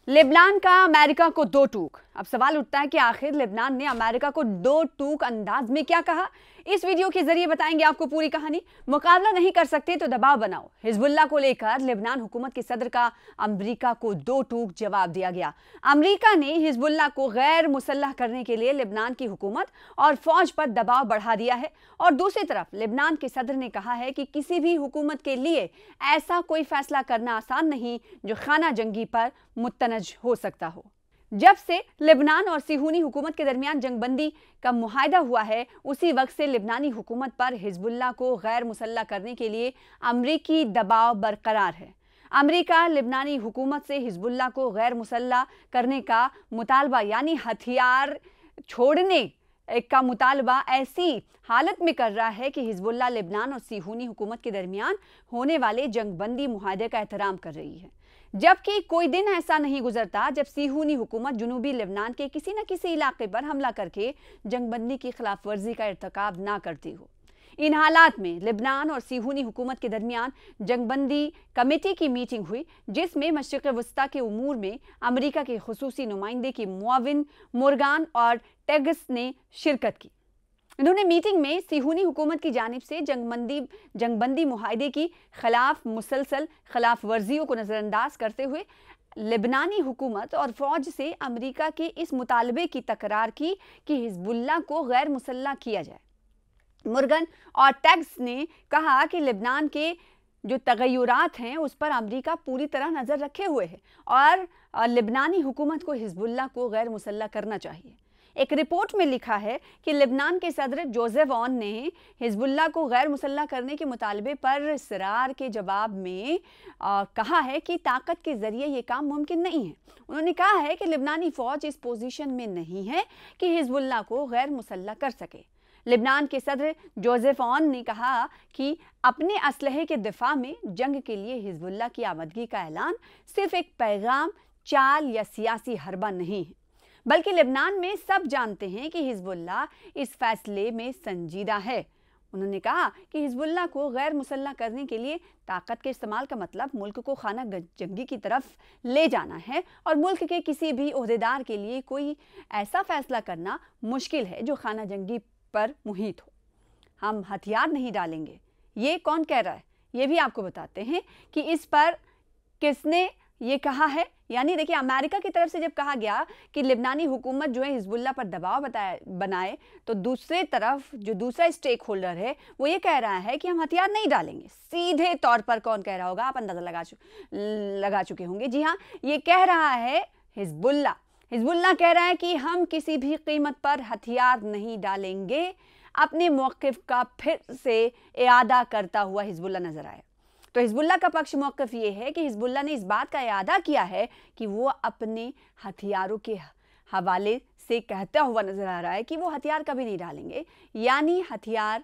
Lebanon का America को दो टूक। अब सवाल उठता है कि आखिर लेबनान ने अमेरिका को दो टूक अंदाज में क्या कहा। इस वीडियो के जरिए बताएंगे आपको पूरी कहानी। मुकाबला नहीं कर सकते तो दबाव बनाओ, हिजबुल्लाह को लेकर लेबनान हुकूमत के सदर का अमेरिका को दो टूक जवाब दिया गया। अमेरिका ने हिजबुल्लाह को गैर मुसल्लह करने के लिए लेबनान की हुकूमत और फौज पर दबाव बढ़ा दिया है, और दूसरी तरफ लेबनान के सदर ने कहा है कि किसी भी हुकूमत के लिए ऐसा कोई फैसला करना आसान नहीं जो खाना जंगी पर मुत्तनज हो सकता हो। जब से लेबनान और सिहूनी हुकूमत के दरमियान जंगबंदी का मुआहदा हुआ है, उसी वक्त से लेबनानी हुकूमत पर हिजबुल्लाह को गैर मुसल्लह करने के लिए अमरीकी दबाव बरकरार है। अमरीका लेबनानी हुकूमत से हिजबुल्लाह को गैर मुसल्लह करने का मुतालबा यानी हथियार छोड़ने का मुतालबा ऐसी हालत में कर रहा है कि हिजबुल्लाह लेबनान और सिहूनी हुकूमत के दरमियान होने वाले जंगबंदी मुआहदे का एहतराम कर रही है। जबकि कोई दिन ऐसा नहीं गुजरता जब सिहूनी हुकूमत जुनूबी लेबनान के किसी न किसी इलाके पर हमला करके जंगबंदी की खिलाफ वर्जी का इर्तिकाब ना करती हो। इन हालात में लेबनान और सिहूनी हुकूमत के दरमियान जंगबंदी कमेटी की मीटिंग हुई, जिसमें मशरिक़ वस्ता के उमूर में अमेरिका के खुसूसी नुमाइंदे की मुआविन मोर्गान और टेगस ने शिरकत की। इन्होंने मीटिंग में सिहूनी हुकूमत की जानिब से जंगबंदी मुआहदे की खिलाफ मुसलसल खिलाफ वर्जियों को नज़रअंदाज करते हुए लेबनानी हुकूमत और फौज से अमेरिका के इस मुतालबे की तकरार की कि हिजबुल्लाह को गैर मुसल्लह किया जाए। मुर्गन और टैग्स ने कहा कि लेबनान के जो तगय्युरात हैं उस पर अमेरिका पूरी तरह नज़र रखे हुए है और लेबनानी हुकूमत को हिजबुल्लाह को गैर मुसल्लह करना चाहिए। एक रिपोर्ट में लिखा है कि लेबनान के सदर जोसेफ ऑन ने हिजबुल्लाह को गैर मुसल्लह करने के मुतालबे पर इसरार के जवाब में कहा है कि ताकत के ज़रिए ये काम मुमकिन नहीं है। उन्होंने कहा है कि लेबनानी फ़ौज इस पोजीशन में नहीं है कि हिजबुल्लाह को गैर मुसल्लह कर सके। लेबनान के सदर जोसेफ ऑन ने कहा कि अपने असलहे के दिफा में जंग के लिए हिजबुल्लाह की आमदगी का ऐलान सिर्फ एक पैगाम, चाल या सियासी हरबा नहीं है, बल्कि लेबनान में सब जानते हैं कि हिजबुल्लाह इस फैसले में संजीदा है। उन्होंने कहा कि हिजबुल्लाह को गैर मुसल्लह करने के लिए ताकत के इस्तेमाल का मतलब मुल्क को खाना जंगी की तरफ ले जाना है, और मुल्क के किसी भी ओहदेदार के लिए कोई ऐसा फैसला करना मुश्किल है जो खाना जंगी पर मुहित हो। हम हथियार नहीं डालेंगे, ये कौन कह रहा है, ये भी आपको बताते हैं कि इस पर किसने ये कहा है। यानी देखिए, अमेरिका की तरफ से जब कहा गया कि लेबनानी हुकूमत जो है हिजबुल्लाह पर दबाव बनाए, तो दूसरे तरफ जो दूसरा स्टेक होल्डर है वो ये कह रहा है कि हम हथियार नहीं डालेंगे। सीधे तौर पर कौन कह रहा होगा, आप अंदाजा लगा चुके होंगे। जी हाँ, ये कह रहा है हिजबुल्लाह। हिजबुल्लाह कह रहा है कि हम किसी भी कीमत पर हथियार नहीं डालेंगे। अपने मौक़िफ़ का फिर से इआदा करता हुआ हिजबुल्लाह नजर आया। तो हिजबुल्लाह का पक्ष मौक़िफ़ ये है कि हिजबुल्लाह ने इस बात का इआदा किया है कि वो अपने हथियारों के हवाले से कहता हुआ नजर आ रहा है कि वो हथियार कभी नहीं डालेंगे, यानी हथियार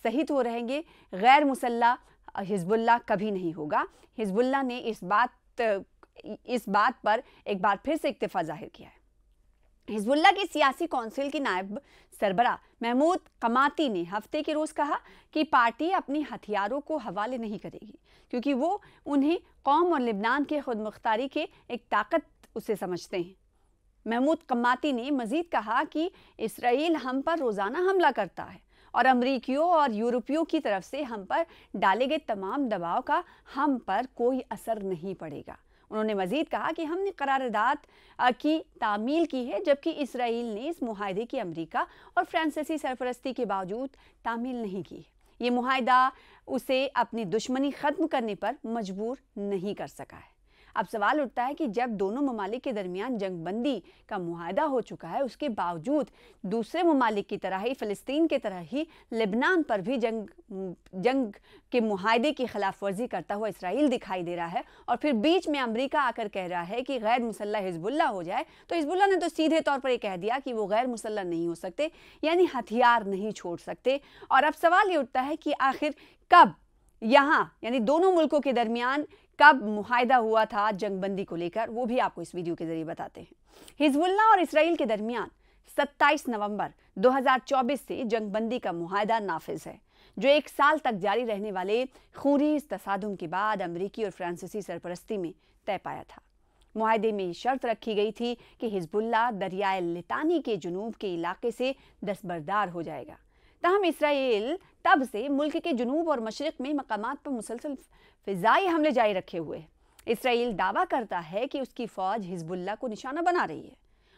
सही तो रहेंगे, गैर मुसल्लह हिजबुल्लाह कभी नहीं होगा। हिजबुल्लाह ने इस बात पर एक बार फिर से इक्तफा जाहिर किया है। हिजबुल्लाह की सियासी कौंसिल की नायब सरबरा महमूद कमाती ने हफ्ते के रोज़ कहा कि पार्टी अपने हथियारों को हवाले नहीं करेगी, क्योंकि वो उन्हें कौम और लेबनान के खुद मुख्तारी के एक ताकत उसे समझते हैं। महमूद कमाती ने मजीद कहा कि इसराइल हम पर रोज़ाना हमला करता है और अमरीकियों और यूरोपियों की तरफ से हम पर डाले गए तमाम दबाव का हम पर कोई असर नहीं पड़ेगा। उन्होंने मजीद कहा कि हमने करारदाद की तामील की है, जबकि इसराइल ने इस मुआहदे की अमेरिका और फ्रांसीसी सरपरस्ती के बावजूद तामील नहीं की। ये मुआहदा उसे अपनी दुश्मनी ख़त्म करने पर मजबूर नहीं कर सका है। अब सवाल उठता है कि जब दोनों ममालिक के दरमियान जंगबंदी का मुआहदा हो चुका है, उसके बावजूद दूसरे ममालिक की तरह ही फ़लस्तीन की तरह ही लेबनान पर भी जंग के मुआहदे की खिलाफ वर्जी करता हुआ इसराइल दिखाई दे रहा है, और फिर बीच में अमेरिका आकर कह रहा है कि गैर मुसल्लह हिजबुल्लाह हो जाए, तो हिजबुल्लाह ने तो सीधे तौर पर यह कह दिया कि वो गैर मुसल्लह नहीं हो सकते, यानी हथियार नहीं छोड़ सकते। और अब सवाल ये उठता है कि आखिर कब यहाँ यानी दोनों मुल्कों के दरमियान कब मुआहदा हुआ था जंगबंदी को लेकर, वो भी आपको इस वीडियो के जरिए बताते हैं। हिजबुल्लाह और इसराइल के दरमियान 27 नवंबर 2024 से जंगबंदी का मुआहदा नाफिज है, जो 1 साल तक जारी रहने वाले खूनी तसादुम के बाद अमेरिकी और फ्रांसीसी सरपरस्ती में तय पाया था। معاہدے میں یہ شرط رکھی گئی تھی کہ حزب اللہ دریائے لطانی کے جنوب کے علاقے سے دستبردار ہو جائے گا۔ تاہم اسرائیل تب سے ملک کے جنوب اور مشرق میں مقامات پر مسلسل فضائی حملے جاری رکھے ہوئے ہے۔ اسرائیل دعویٰ کرتا ہے کہ اس کی فوج حزب اللہ کو نشانہ بنا رہی ہے،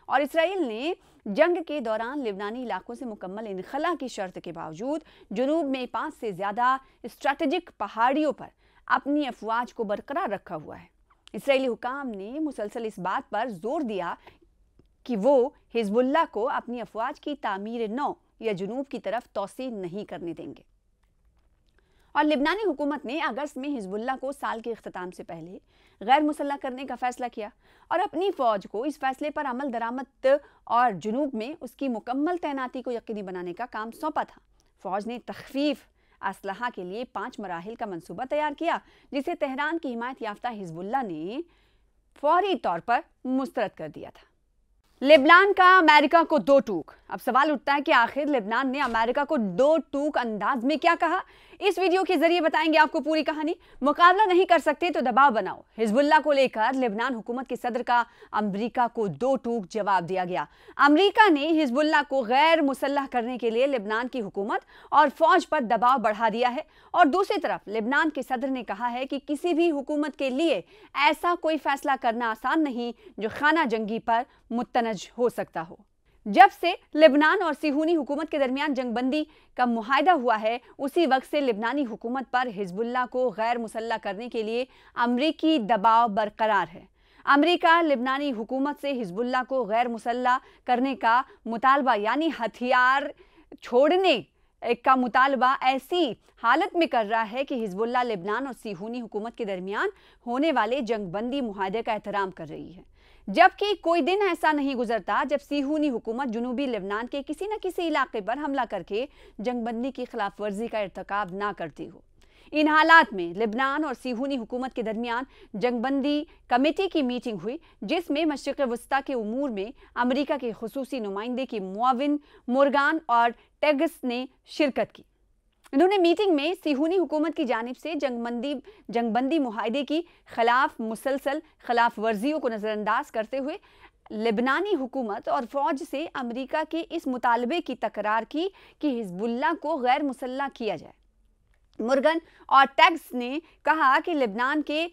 اور اسرائیل نے جنگ کے دوران لبنانی علاقوں سے مکمل انخلا کی شرط کے باوجود جنوب میں 5 سے زیادہ اسٹریٹجک پہاڑیوں پر اپنی افواج کو برقرار رکھا ہوا ہے۔ اسرائیلی حکام نے مسلسل اس بات پر زور دیا کہ وہ حزب اللہ کو اپنی افواج کی تعمیر نو یا جنوب کی طرف توسیع نہیں کرنے دیں گے، اور لبنانی حکومت نے اگست میں حزب اللہ کو سال کے اختتام سے پہلے غیر مسلح کرنے کا فیصلہ کیا اور اپنی فوج کو اس فیصلے پر عمل درآمد اور جنوب میں اس کی مکمل تعیناتی کو یقینی بنانے کا کام سونپا تھا۔ فوج نے تخفیف اسلحہ کے لیے 5 مراحل کا منصوبہ تیار کیا، جسے تہران کی حمایت یافتہ حزب اللہ نے فوری طور پر مسترد کر دیا تھا۔ لبنان کا امریکہ کو 2 ٹوک۔ اب سوال اٹھتا ہے کہ آخر لبنان نے امریکہ کو 2 ٹوک انداز میں کیا کہا؟ اس ویڈیو کے ذریعے بتائیں گے آپ کو پوری کہانی۔ مقابلہ نہیں کر سکتے تو دباؤ بناؤ، حزب اللہ کو لے کر لبنان حکومت کے صدر کا امریکہ کو 2 ٹوک جواب دیا گیا۔ امریکہ نے حزب اللہ کو غیر مسلح کرنے کے لیے لبنان کی حکومت اور فوج پر دباؤ بڑھا دیا ہے، اور دوسری طرف لبنان کے صدر نے کہا ہے کہ کسی بھی حکومت کے لیے ایسا کوئی فیصلہ کرنا آسان نہیں جو خانہ جنگی پر متنج ہو سکتا ہو۔ جب سے لبنان اور صہیونی حکومت کے درمیان جنگ بندی کا معاہدہ ہوا ہے، اسی وقت سے لبنانی حکومت پر حزب اللہ کو غیر مسلح کرنے کے لیے امریکی دباؤ برقرار ہے۔ امریکہ لبنانی حکومت سے حزب اللہ کو غیر مسلح کرنے کا مطالبہ یعنی ہتھیار چھوڑنے کا مطالبہ ایسی حالت میں کر رہا ہے کہ حزب اللہ لبنان اور صہیونی حکومت کے درمیان ہونے والے جنگ بندی معاہدے کا احترام کر رہی ہے، جبکہ کوئی دن ایسا نہیں گزرتا جب صہیونی حکومت جنوبی لبنان کے کسی نہ کسی علاقے پر حملہ کر کے جنگ بندی کی خلاف ورزی کا ارتکاب نہ کرتی ہو۔ ان حالات میں لبنان اور صہیونی حکومت کے درمیان جنگ بندی کمیٹی کی میٹنگ ہوئی، جس میں مشرق وسطیٰ کے امور میں امریکہ کے خصوصی نمائندے کی معاون مورگان اور ٹیگس نے شرکت کی۔ انہوں نے میٹنگ میں صہیونی حکومت کی جانب سے جنگ بندی معاہدے کی خلاف مسلسل خلاف ورزیوں کو نظر انداز کرتے ہوئے لبنانی حکومت اور فوج سے امریکہ کے اس مطالبے کی تکرار کی کہ حزب اللہ کو غیر مسلح کیا جائے۔ مورگن اور ٹیگس نے کہا کہ لبنان کے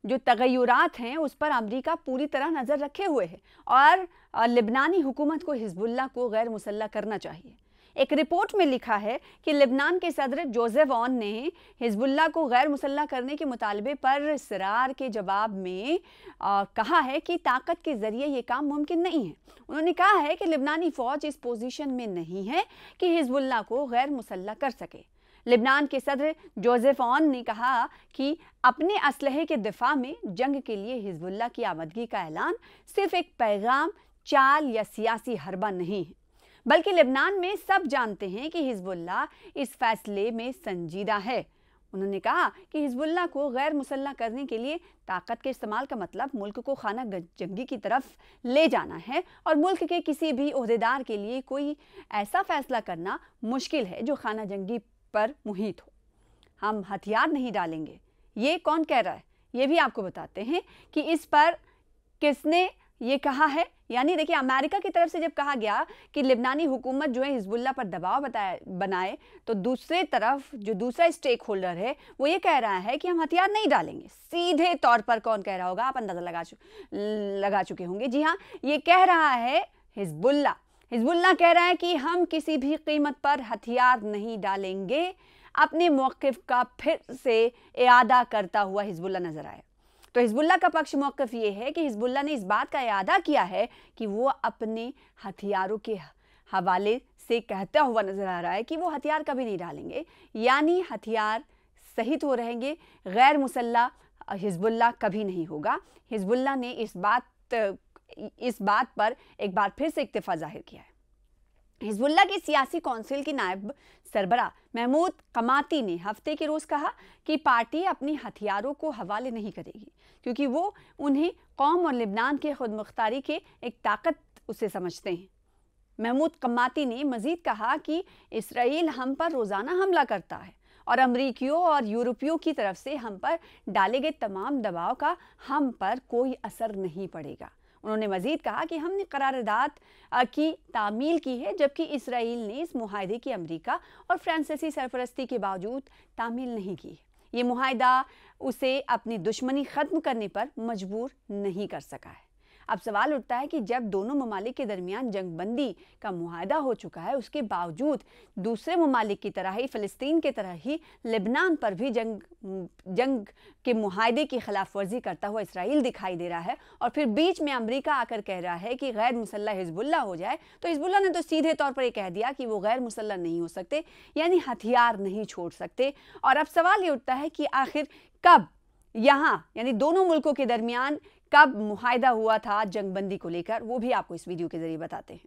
جو تغیرات ہیں اس پر امریکہ پوری طرح نظر رکھے ہوئے ہے اور لبنانی حکومت کو حزب اللہ کو غیر مسلح کرنا چاہیے۔ ایک رپورٹ میں لکھا ہے کہ لبنان کے صدر جوزف اون نے حزب اللہ کو غیر مسلح کرنے کے مطالبے پر اصرار کے جواب میں کہا ہے کہ طاقت کے ذریعے یہ کام ممکن نہیں ہے۔ انہوں نے کہا ہے کہ لبنانی فوج اس پوزیشن میں نہیں ہے کہ حزب اللہ کو غیر مسلح کر سکے۔ لبنان کے صدر جوزف اون نے کہا کہ اپنے اسلحے کے دفاع میں جنگ کے لیے حزب اللہ کی آمدگی کا اعلان صرف ایک پیغام، چال یا سیاسی حربہ نہیں ہے، بلکہ لبنان میں سب جانتے ہیں کہ حزب اللہ اس فیصلے میں سنجیدہ ہے۔ انہوں نے کہا کہ حزب اللہ کو غیر مسلح کرنے کے لیے طاقت کے استعمال کا مطلب ملک کو خانہ جنگی کی طرف لے جانا ہے، اور ملک کے کسی بھی عہدیدار کے لیے کوئی ایسا فیصلہ کرنا مشکل ہے جو خانہ جنگی پر محیط ہو۔ ہم ہتھیار نہیں ڈالیں گے، یہ کون کہہ رہا ہے؟ یہ بھی آپ کو بتاتے ہیں کہ اس پر کس نے یہ کہا ہے۔ یعنی دیکھیں، امریکہ کی طرف سے جب کہا گیا کہ لبنانی حکومت جو ہے حزب اللہ پر دباؤ بنائے، تو دوسرے طرف جو دوسرا اسٹیک ہولڈر ہے وہ یہ کہہ رہا ہے کہ ہم ہتھیار نہیں ڈالیں گے۔ سیدھے طور پر کون کہہ رہا ہوگا؟ آپ اندازہ لگا چکے ہوں گے۔ جی ہاں، یہ کہہ رہا ہے حزب اللہ۔ حزب اللہ کہہ رہا ہے کہ ہم کسی بھی قیمت پر ہتھیار نہیں ڈالیں گے۔ اپنے موقف کا پھر سے اعادہ کرتا ہوا حزب اللہ نظر آئے۔ تو حزب اللہ کا پکش موقف یہ ہے کہ حزب اللہ نے اس بات کا اعادہ کیا ہے کہ وہ اپنے ہتھیاروں کے حوالے سے کہتا ہوا نظر آ رہا ہے کہ وہ ہتھیار کبھی نہیں ڈالیں گے، یعنی ہتھیار صحیح تو رہیں گے، غیر مسلح حزب اللہ کبھی نہیں ہوگا۔ حزب اللہ نے اس بات پر ایک بار پھر سے اکتفا ظاہر کیا ہے۔ حزب اللہ کی سیاسی کونسل کی نائب سربراہ محمود قماتی نے ہفتے کے روز کہا کہ پارٹی اپنی ہتھیاروں کو حوالے نہیں کرے گی، کیونکہ وہ انہیں قوم اور لبنان کے خود مختاری کے ایک طاقت اسے سمجھتے ہیں۔ محمود قماتی نے مزید کہا کہ اسرائیل ہم پر روزانہ حملہ کرتا ہے और अमरीकियों और यूरोपियों की तरफ से हम पर डाले गए तमाम दबाव का हम पर कोई असर नहीं पड़ेगा। उन्होंने मजीद कहा कि हमने करारदाद की तामील की है, जबकि इसराइल ने इस मुआहदे की अमरीका और फ्रांसीसी सरपरस्ती के बावजूद तामील नहीं की। ये मुआहदा उसे अपनी दुश्मनी ख़त्म करने पर मजबूर नहीं कर सका है। अब सवाल उठता है कि जब दोनों ममालिक के दरमियान जंगबंदी का मुआहदा हो चुका है, उसके बावजूद दूसरे ममालिक की तरह ही फ़लस्तीन की तरह ही लेबनान पर भी जंग के मुआहदे की खिलाफ वर्जी करता हुआ इसराइल दिखाई दे रहा है, और फिर बीच में अमेरिका आकर कह रहा है कि गैर मुसल्लह हिजबुल्लाह हो जाए, तो हिजबुल्लाह ने तो सीधे तौर पर ये कह दिया कि वो गैर मुसल्लह नहीं हो सकते, यानी हथियार नहीं छोड़ सकते। और अब सवाल ये उठता है कि आखिर कब यहाँ यानी दोनों मुल्कों के दरमियान कब मुआहदा हुआ था जंगबंदी को लेकर, वो भी आपको इस वीडियो के जरिए बताते हैं।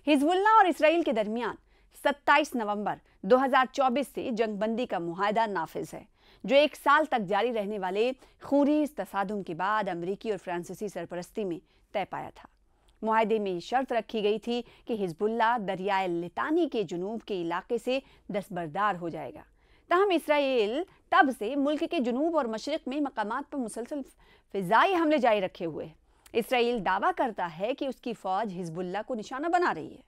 हिजबुल्लाह और इसराइल के दरमियान 27 नवंबर 2024 से जंगबंदी का मुआहदा नाफिज है, जो 1 साल तक जारी रहने वाले खूनीज़ तसादुम के बाद अमरीकी और फ्रांसीसी सरपरस्ती में तय पाया था। मुआहदे में शर्त रखी गई थी कि हिजबुल्लाह दरियाए लितानी के जुनूब के इलाके से दस्तबरदार हो जाएगा। ताहम इसराइल तब से मुल्क के जुनूब और मशरिक में मकामात पर मुसलसल फ़िज़ाई हमले जारी रखे हुए है। इसराइल दावा करता है कि उसकी फ़ौज हिजबुल्लाह को निशाना बना रही है,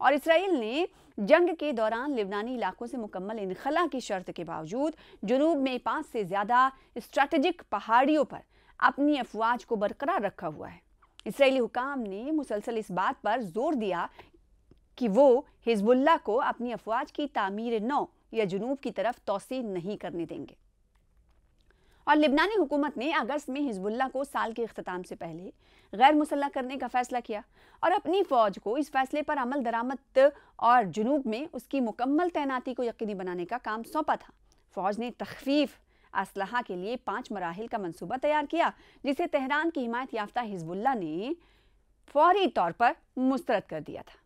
और इसराइल ने जंग के दौरान लिबनानी इलाकों से मुकम्मल इनखला की शर्त के बावजूद जुनूब में 5 से ज़्यादा स्ट्रैटेजिक पहाड़ियों पर अपनी अफवाज को बरकरार रखा हुआ है। इसराइली हुकाम ने मुसलसल इस बात पर जोर दिया कि वो हिजबुल्लाह को अपनी अफवाज की तामीर नौ या जुनूब की तरफ तौसी नहीं करने देंगे। और लिबनानी हुकूमत ने अगस्त में हिजबुल्लाह को साल के इख्तिताम से पहले गैर मुसल्लह करने का फैसला किया और अपनी फ़ौज को इस फैसले पर अमल दरामद और जुनूब में उसकी मुकम्मल तैनाती को यकीनी बनाने का काम सौंपा था। फ़ौज ने तख़फ़ीफ़ असलहा के लिए 5 मराहिल का मंसूबा तैयार किया, जिसे तेहरान की हिमायत याफ्ता हिजबुल्लाह ने फौरी तौर पर मुस्तरद कर दिया था।